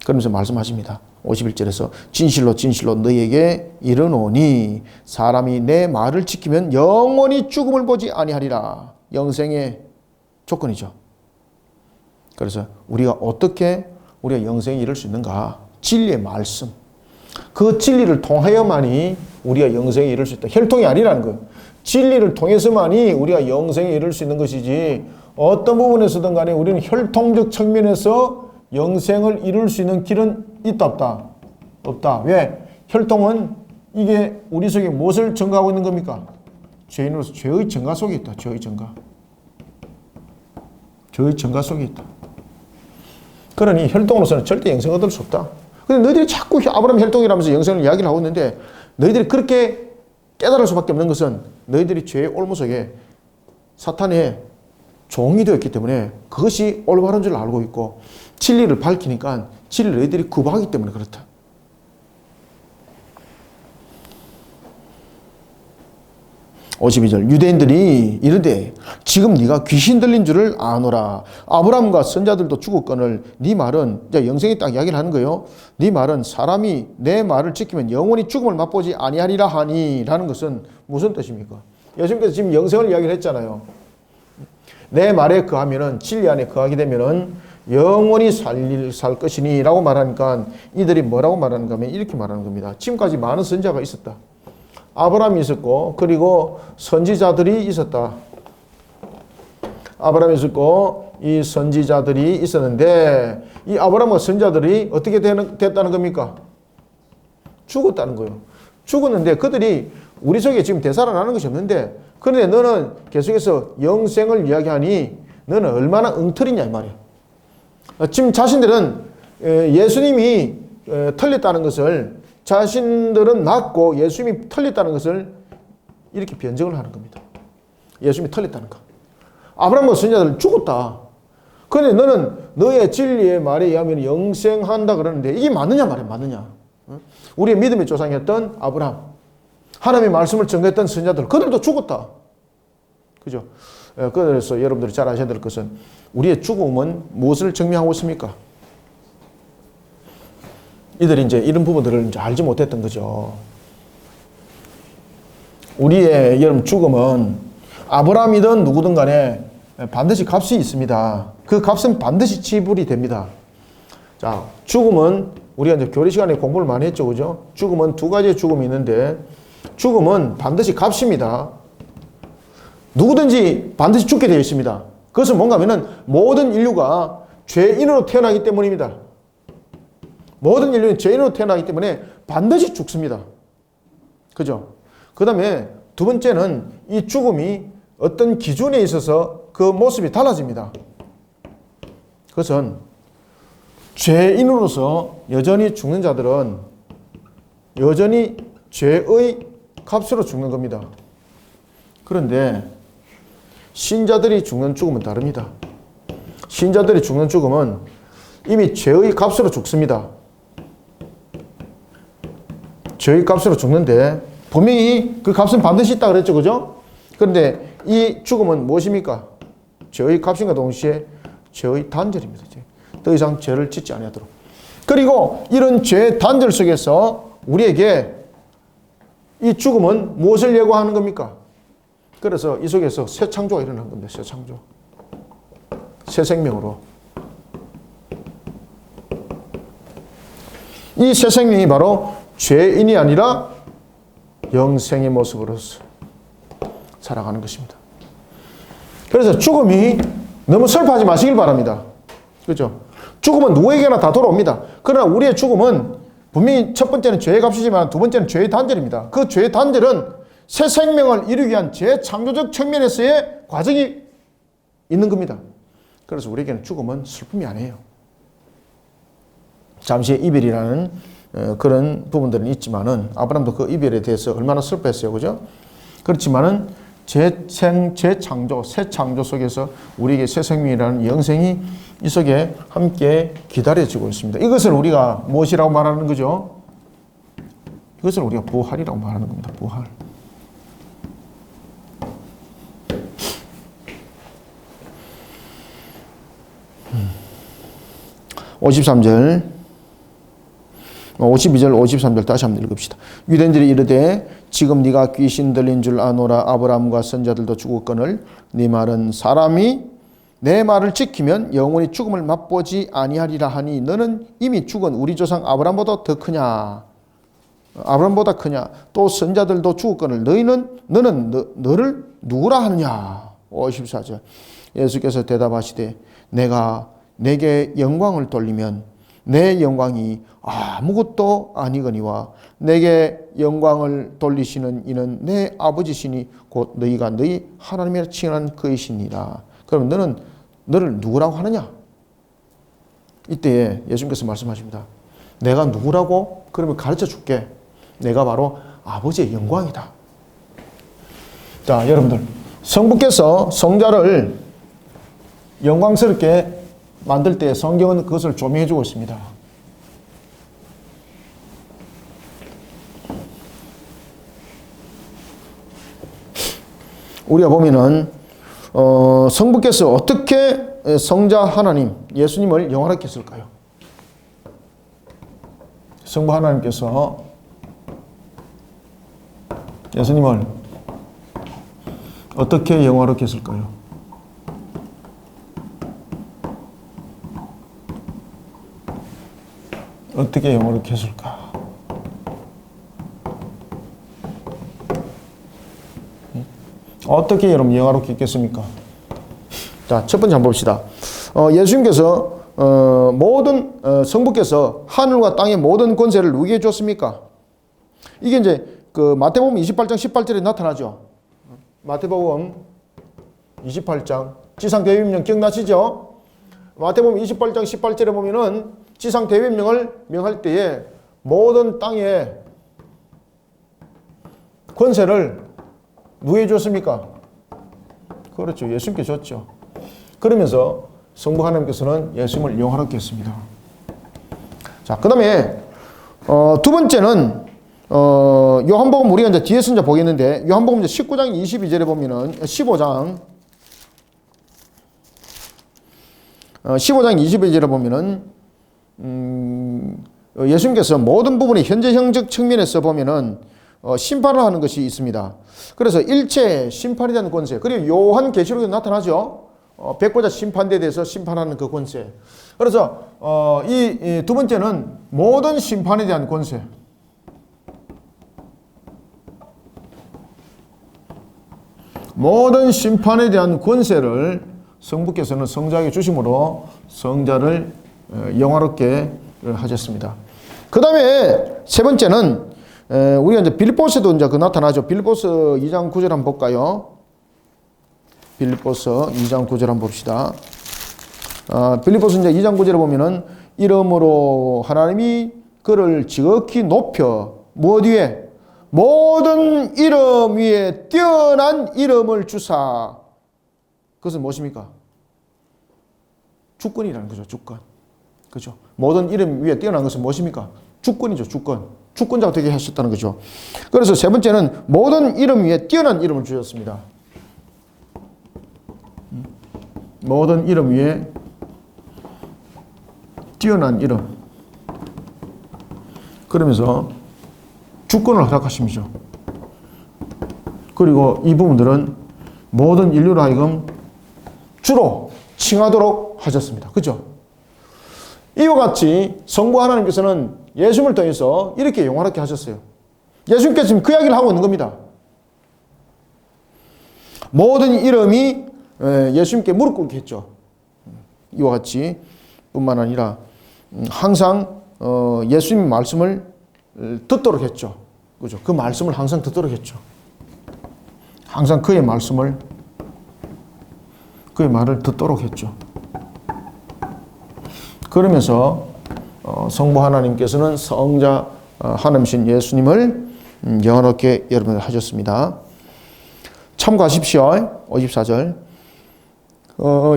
그러면서 말씀하십니다. 51절에서 진실로 진실로 너희에게 이르노니 사람이 내 말을 지키면 영원히 죽음을 보지 아니하리라. 영생의 조건이죠. 그래서 우리가 어떻게 우리가 영생에 이를 수 있는가? 진리의 말씀. 그 진리를 통하여만이 우리가 영생에 이를 수 있다. 혈통이 아니라는 거예요. 진리를 통해서만이 우리가 영생에 이를 수 있는 것이지 어떤 부분에서든 간에 우리는 혈통적 측면에서 영생을 이룰 수 있는 길은 있다 없다? 없다. 왜? 혈통은 이게 우리 속에 무엇을 증가하고 있는 겁니까? 죄인으로서 죄의 증가 속에 있다. 죄의 증가. 죄의 증가 속에 있다. 그러니 혈통으로서는 절대 영생을 얻을 수 없다. 근데 너희들이 자꾸 아브라함 혈통이라면서 영생을 이야기를 하고 있는데 너희들이 그렇게 깨달을 수밖에 없는 것은 너희들이 죄의 올무 속에 사탄의 종이 되었기 때문에 그것이 올바른 줄 알고 있고 진리를 밝히니까 진리를 너희들이 거부하기 때문에 그렇다. (52절) 유대인들이 이르되 지금 네가 귀신 들린 줄을 아노라. 아브라함과 선자들도 죽었거늘 네 말은 이제 영생에 딱 이야기를 하는 거예요. 네 말은 사람이 내 말을 지키면 영원히 죽음을 맛보지 아니하리라 하니 라는 것은 무슨 뜻입니까? 예수님께서 지금 영생을 이야기를 했잖아요. 내 말에 거하면은 진리 안에 거하게 되면은 영원히 살 것이니 라고 말하니까 이들이 뭐라고 말하는가 하면 이렇게 말하는 겁니다. 지금까지 많은 선자가 있었다. 아브라함이 있었고 그리고 선지자들이 있었다. 아브라함이 있었고 이 선지자들이 있었는데 이 아브라함과 선지자들이 어떻게 됐다는 겁니까? 죽었다는 거예요. 죽었는데 그들이 우리 속에 지금 되살아나는 것이 없는데 그런데 너는 계속해서 영생을 이야기하니 너는 얼마나 엉터리냐 이 말이에요. 지금 자신들은 예수님이 틀렸다는 것을 자신들은 맞고 예수님이 틀렸다는 것을 이렇게 변증을 하는 겁니다. 예수님이 틀렸다는 거. 아브라함과 선지자들은 죽었다. 그런데 너는 너의 진리의 말에 의하면 영생한다 그러는데 이게 맞느냐 말이야, 맞느냐. 우리의 믿음의 조상이었던 아브라함, 하나님의 말씀을 전했던 선지자들, 그들도 죽었다. 그죠? 그래서 여러분들이 잘 아셔야 될 것은 우리의 죽음은 무엇을 증명하고 있습니까? 이들이 이제 이런 부분들을 이제 알지 못했던 거죠. 우리의 여러분 죽음은 아브라함이든 누구든 간에 반드시 값이 있습니다. 그 값은 반드시 지불이 됩니다. 자, 죽음은 우리가 이제 교리 시간에 공부를 많이 했죠, 그죠? 죽음은 두 가지의 죽음이 있는데 죽음은 반드시 값입니다. 누구든지 반드시 죽게 되어 있습니다. 그것은 뭔가 하면은 모든 인류가 죄인으로 태어나기 때문입니다. 모든 인류는 죄인으로 태어나기 때문에 반드시 죽습니다. 그죠? 그 다음에 두 번째는 이 죽음이 어떤 기준에 있어서 그 모습이 달라집니다. 그것은 죄인으로서 여전히 죽는 자들은 여전히 죄의 값으로 죽는 겁니다. 그런데 신자들이 죽는 죽음은 다릅니다. 신자들이 죽는 죽음은 이미 죄의 값으로 죽습니다. 죄의 값으로 죽는데 분명히 그 값은 반드시 있다 그랬죠, 그죠? 그런데 이 죽음은 무엇입니까? 죄의 값인과 동시에 죄의 단절입니다. 더 이상 죄를 짓지 아니하도록. 그리고 이런 죄의 단절 속에서 우리에게 이 죽음은 무엇을 예고하는 겁니까? 그래서 이 속에서 새 창조가 일어난 겁니다. 새 창조. 새 생명으로. 이 새 생명이 바로 죄인이 아니라 영생의 모습으로서 살아가는 것입니다. 그래서 죽음이 너무 슬퍼하지 마시길 바랍니다. 그렇죠? 죽음은 누구에게나 다 돌아옵니다. 그러나 우리의 죽음은 분명히 첫 번째는 죄의 값이지만 두 번째는 죄의 단절입니다. 그 죄의 단절은 새 생명을 이루기 위한 재창조적 측면에서의 과정이 있는 겁니다. 그래서 우리에게는 죽음은 슬픔이 아니에요. 잠시의 이별이라는 그런 부분들은 있지만은 아브라함도 그 이별에 대해서 얼마나 슬퍼했어요. 그죠? 그렇지만은 재창조, 새 창조 속에서 우리에게 새 생명이라는 영생이 이 속에 함께 기다려지고 있습니다. 이것을 우리가 무엇이라고 말하는 거죠? 이것을 우리가 부활이라고 말하는 겁니다. 부활. (53절) 52절 53절 다시 한번 읽읍시다. 유대인들이 이르되 지금 네가 귀신 들린 줄 아노라. 아브라함과 선자들도 죽었거늘 네 말은 사람이 내 말을 지키면 영원히 죽음을 맛보지 아니하리라 하니 너는 이미 죽은 우리 조상 아브라함보다 더 크냐? 아브라함보다 크냐? 또 선자들도 죽었거늘 너는 너를 누구라 하느냐? 54절 예수께서 대답하시되 내가 내게 영광을 돌리면 내 영광이 아무것도 아니거니와 내게 영광을 돌리시는 이는 내 아버지시니 곧 너희가 너희 하나님이라 칭하는 그이시니라. 그럼 너는 너를 누구라고 하느냐? 이때 예수님께서 말씀하십니다. 내가 누구라고? 그러면 가르쳐 줄게. 내가 바로 아버지의 영광이다. 자, 여러분들 성부께서 성자를 영광스럽게 만들 때 성경은 그것을 조명해 주고 있습니다. 우리가 보면은 성부께서 어떻게 성자 하나님 예수님을 영화롭게 했을까요? 성부 하나님께서 예수님을 어떻게 영화롭게 했을까요? 어떻게 영화롭게 했을까? 어떻게 여러분 영화롭게 했겠습니까? 자, 첫 번째 한번 봅시다. 예수님께서 모든 성부께서 하늘과 땅의 모든 권세를 누구에게 줬습니까? 이게 이제 그 마태복음 28장 18절에 나타나죠. 마태복음 28장 지상 대위임령 기억나시죠? 마태복음 28장 18절에 보면은 지상 대위임령을 명할 때에 모든 땅에 권세를 누구에게 줬습니까? 그렇죠. 예수님께 줬죠. 그러면서 성부 하나님께서는 예수님을 영화롭게 했습니다. 자, 그 다음에 두 번째는 요한복음 우리가 이제 뒤에서 이제 보겠는데 요한복음 이제 19장 22절에 보면은 15장 22절에 보면은 예수님께서 모든 부분의 현재형적 측면에서 보면은 심판을 하는 것이 있습니다. 그래서 일체 심판에 대한 권세, 그리고 요한계시록에 나타나죠. 백보자 심판대에 대해서 심판하는 그 권세. 그래서 이 두 번째는 모든 심판에 대한 권세. 모든 심판에 대한 권세를 성부께서는 성자에게 주심으로 성자를 영화롭게 하셨습니다. 그 다음에 세 번째는 우리가 이제 빌립보서도 이제 그 나타나죠. 빌립보서 2장 9절 한번 볼까요? 빌립보서 2장 9절 한번 봅시다. 빌립보서 이제 2장 9절에 보면은 이름으로 하나님이 그를 지극히 높여 무엇 위에? 모든 이름 위에 뛰어난 이름을 주사. 그것은 무엇입니까? 주권이라는 거죠. 주권. 그죠? 모든 이름 위에 뛰어난 것은 무엇입니까? 주권이죠. 주권. 주권자가 되게 하셨다는 거죠. 그래서 세 번째는 모든 이름 위에 뛰어난 이름을 주셨습니다. 모든 이름 위에 뛰어난 이름. 그러면서 주권을 허락하십니다. 그리고 이 부분들은 모든 인류로 하여금 주로 칭하도록 하셨습니다. 그죠? 이와 같이 성부 하나님께서는 예수님을 통해서 이렇게 영화롭게 하셨어요. 예수님께서 지금 그 이야기를 하고 있는 겁니다. 모든 이름이 예수님께 무릎 꿇게 했죠. 이와 같이 뿐만 아니라 항상 예수님 말씀을 듣도록 했죠. 그죠? 그 말씀을 항상 듣도록 했죠. 항상 그의 말씀을, 그의 말을 듣도록 했죠. 그러면서 성부 하나님께서는 성자 하나님이신 예수님을 영원하게 여러분을 하셨습니다. 참고하십시오. 54절.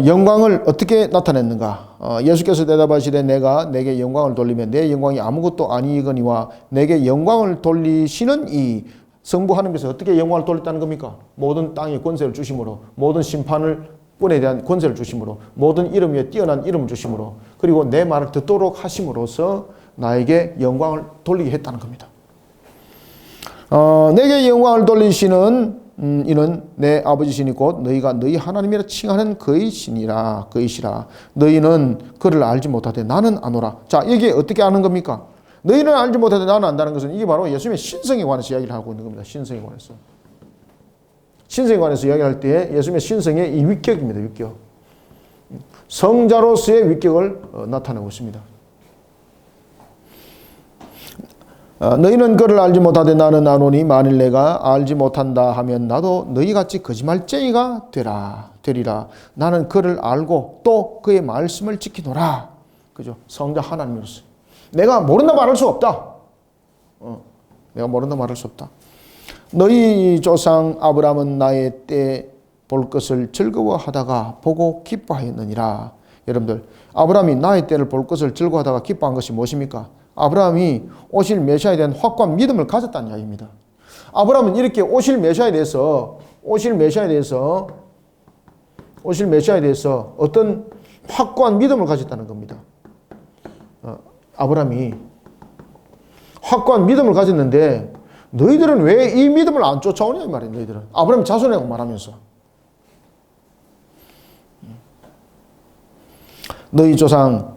영광을 어떻게 나타냈는가? 예수께서 대답하시되 내가 내게 영광을 돌리면 내 영광이 아무것도 아니거니와 내게 영광을 돌리시는 이 성부 하나님께서 어떻게 영광을 돌렸다는 겁니까? 모든 땅에 권세를 주심으로, 모든 심판을 권에 대한 권세를 주심으로, 모든 이름 위에 뛰어난 이름을 주심으로, 그리고 내 말을 듣도록 하심으로써 나에게 영광을 돌리게 했다는 겁니다. 내게 영광을 돌리시는 이는 내 아버지시니 곧 너희가 너희 하나님이라 칭하는 그이시니라. 그이시라. 너희는 그를 알지 못하되 나는 아노라. 자, 이게 어떻게 아는 겁니까? 너희는 알지 못하되 나는 안다는 것은 이게 바로 예수님의 신성에 관해서 이야기를 하고 있는 겁니다. 신성에 관해서. 신성에 관해서 이야기할 때 예수님의 신성의 이 위격입니다. 위격. 성자로서의 위격을 나타내고 있습니다. 너희는 그를 알지 못하되 나는 아노니 만일 내가 알지 못한다 하면 나도 너희같이 거짓말쟁이가 되리라. 나는 그를 알고 또 그의 말씀을 지키노라. 그죠? 성자 하나님으로서. 내가 모른다 말할 수 없다. 내가 모른다 말할 수 없다. 너희 조상 아브라함은 나의 때 볼 것을 즐거워하다가 보고 기뻐하였느니라. 여러분들, 아브라함이 나의 때를 볼 것을 즐거워하다가 기뻐한 것이 무엇입니까? 아브라함이 오실 메시아에 대한 확고한 믿음을 가졌다는 이야기입니다. 아브라함은 이렇게 오실 메시아에 대해서 어떤 확고한 믿음을 가졌다는 겁니다. 아브라함이 확고한 믿음을 가졌는데 너희들은 왜 이 믿음을 안 쫓아오냐 이 말이에요. 너희들은 아브라함이 자손이라고 말하면서 너희 조상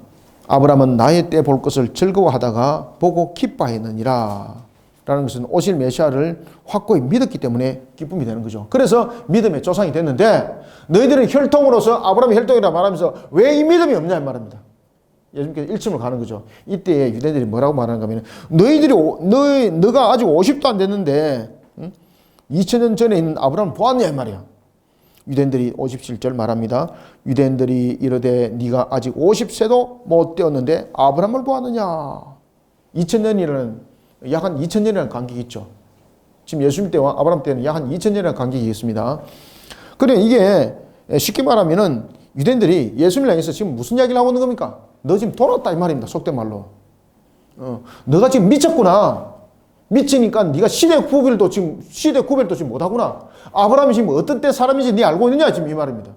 아브라함은 나의 때 볼 것을 즐거워하다가 보고 기뻐하였느니라. 라는 것은 오실 메시아를 확고히 믿었기 때문에 기쁨이 되는 거죠. 그래서 믿음의 조상이 됐는데 너희들은 혈통으로서 아브라함의 혈통이라 말하면서 왜 이 믿음이 없냐 이 말입니다. 예수님께서 일침을 가는 거죠. 이때 유대인들이 뭐라고 말하는가 하면 너가 아직 50도 안 됐는데 2000년 전에 있는 아브라함을 보았냐 이 말이야. 유대인들이 57절 말합니다. 유대인들이 이르되 네가 아직 50세도 못 되었는데 아브라함을 보았느냐. 2000년이라는 약 한 2000년이라는 간격이 있죠. 지금 예수님 때와 아브라함 때는 약 한 2000년이라는 간격이 있습니다. 그래 이게 쉽게 말하면은 유대인들이 예수님을 향해서 지금 무슨 이야기를 하고 있는 겁니까? 너 지금 돌았다 이 말입니다. 속된 말로. 너가 지금 미쳤구나. 미치니까 네가 시대 구별도 지금 못하구나. 아브라함이 지금 어떤 때 사람인지 네 알고 있느냐 지금 이 말입니다.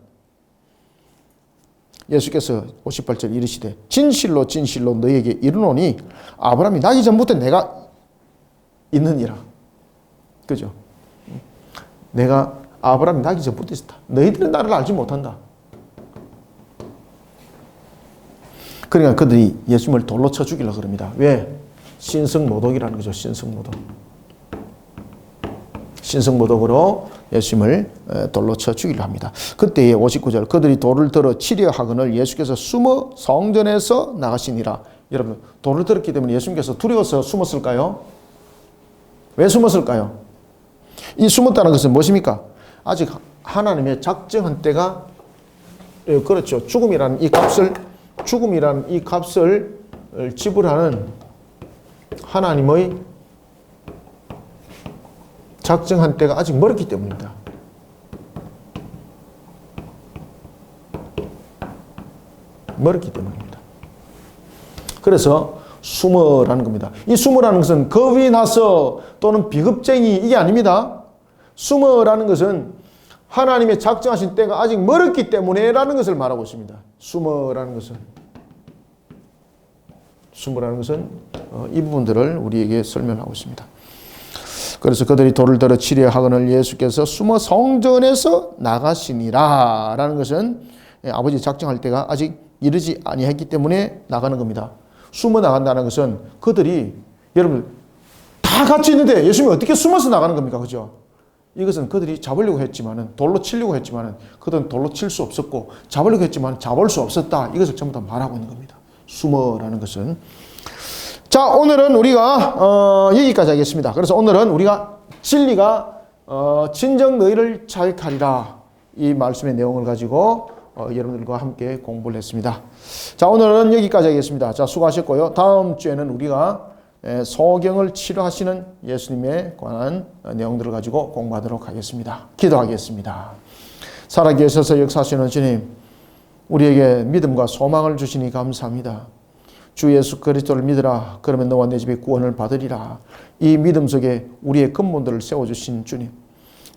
예수께서 58절 이르시되 진실로 진실로 너희에게 이르노니 아브라함이 나기 전부터 내가 있느니라. 그죠? 내가 아브라함이 나기 전부터 있었다. 너희들은 나를 알지 못한다. 그러니까 그들이 예수님을 돌로 쳐 죽이려고 그럽니다. 왜? 신성모독이라는 거죠. 신성모독. 신성모독으로 예수님을 돌로 쳐 죽이려 합니다. 그때의 59절 그들이 돌을 들어 치려 하거늘 예수께서 숨어 성전에서 나가시니라. 여러분 돌을 들었기 때문에 예수님께서 두려워서 숨었을까요? 왜 숨었을까요? 이 숨었다는 것은 무엇입니까? 아직 하나님의 작정한 때가 그렇죠. 죽음이라는 이 값을 지불하는 하나님의 작정한 때가 아직 멀었기 때문입니다. 멀었기 때문입니다. 그래서 숨어라는 겁니다. 이 숨어라는 것은 겁이 나서 또는 비겁쟁이 이게 아닙니다. 숨어라는 것은 하나님의 작정하신 때가 아직 멀었기 때문에 라는 것을 말하고 있습니다. 숨어라는 것은 이 부분들을 우리에게 설명하고 있습니다. 그래서 그들이 돌을 들어 치려 하거늘 예수께서 숨어 성전에서 나가시니라 라는 것은 아버지 작정할 때가 아직 이르지 아니했기 때문에 나가는 겁니다. 숨어 나간다는 것은 그들이 여러분 다 같이 있는데 예수님이 어떻게 숨어서 나가는 겁니까? 그죠? 이것은 그들이 잡으려고 했지만은 돌로 치려고 했지만은 그들은 돌로 칠 수 없었고 잡으려고 했지만 잡을 수 없었다. 이것을 전부 다 말하고 있는 겁니다. 숨어라는 것은. 자, 오늘은 우리가 여기까지 하겠습니다. 그래서 오늘은 우리가 진리가 진정 너희를 자유하리라 이 말씀의 내용을 가지고 여러분들과 함께 공부를 했습니다. 자, 오늘은 여기까지 하겠습니다. 자, 수고하셨고요. 다음 주에는 우리가 소경을 치료하시는 예수님에 관한 내용들을 가지고 공부하도록 하겠습니다. 기도하겠습니다. 살아계셔서 역사하시는 주님, 우리에게 믿음과 소망을 주시니 감사합니다. 주 예수 그리스도를 믿으라. 그러면 너와 내 집이 구원을 받으리라. 이 믿음 속에 우리의 근본들을 세워주신 주님,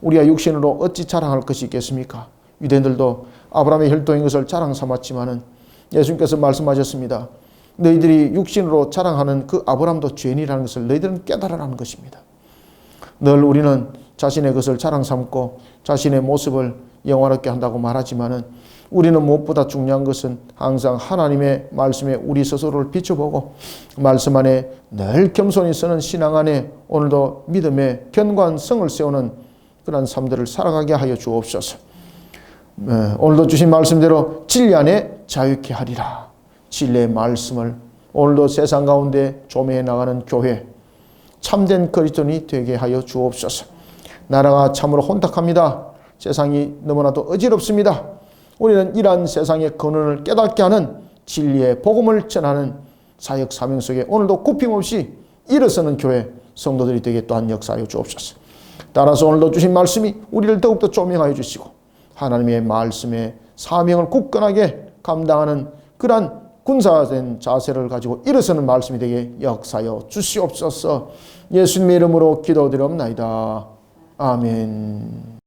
우리가 육신으로 어찌 자랑할 것이 있겠습니까? 유대인들도 아브라함의 혈통인 것을 자랑 삼았지만은 예수님께서 말씀하셨습니다. 너희들이 육신으로 자랑하는 그 아브라함도 죄인이라는 것을 너희들은 깨달으라는 것입니다. 늘 우리는 자신의 것을 자랑 삼고 자신의 모습을 영화롭게 한다고 말하지만은 우리는 무엇보다 중요한 것은 항상 하나님의 말씀에 우리 스스로를 비춰보고 말씀 안에 늘 겸손히 서는 신앙 안에 오늘도 믿음의 견고한 성을 세우는 그런 삶들을 살아가게 하여 주옵소서. 오늘도 주신 말씀대로 진리 안에 자유케 하리라. 진리의 말씀을 오늘도 세상 가운데 조명해 나가는 교회, 참된 그리스도인이 되게 하여 주옵소서. 나라가 참으로 혼탁합니다. 세상이 너무나도 어지럽습니다. 우리는 이러한 세상의 근원을 깨닫게 하는 진리의 복음을 전하는 사역 사명 속에 오늘도 굽힘없이 일어서는 교회 성도들이 되게 또한 역사하여 주옵소서. 따라서 오늘도 주신 말씀이 우리를 더욱더 조명하여 주시고 하나님의 말씀의 사명을 굳건하게 감당하는 그러한 군사된 자세를 가지고 일어서는 말씀이 되게 역사하여 주시옵소서. 예수님의 이름으로 기도드리옵나이다. 아멘.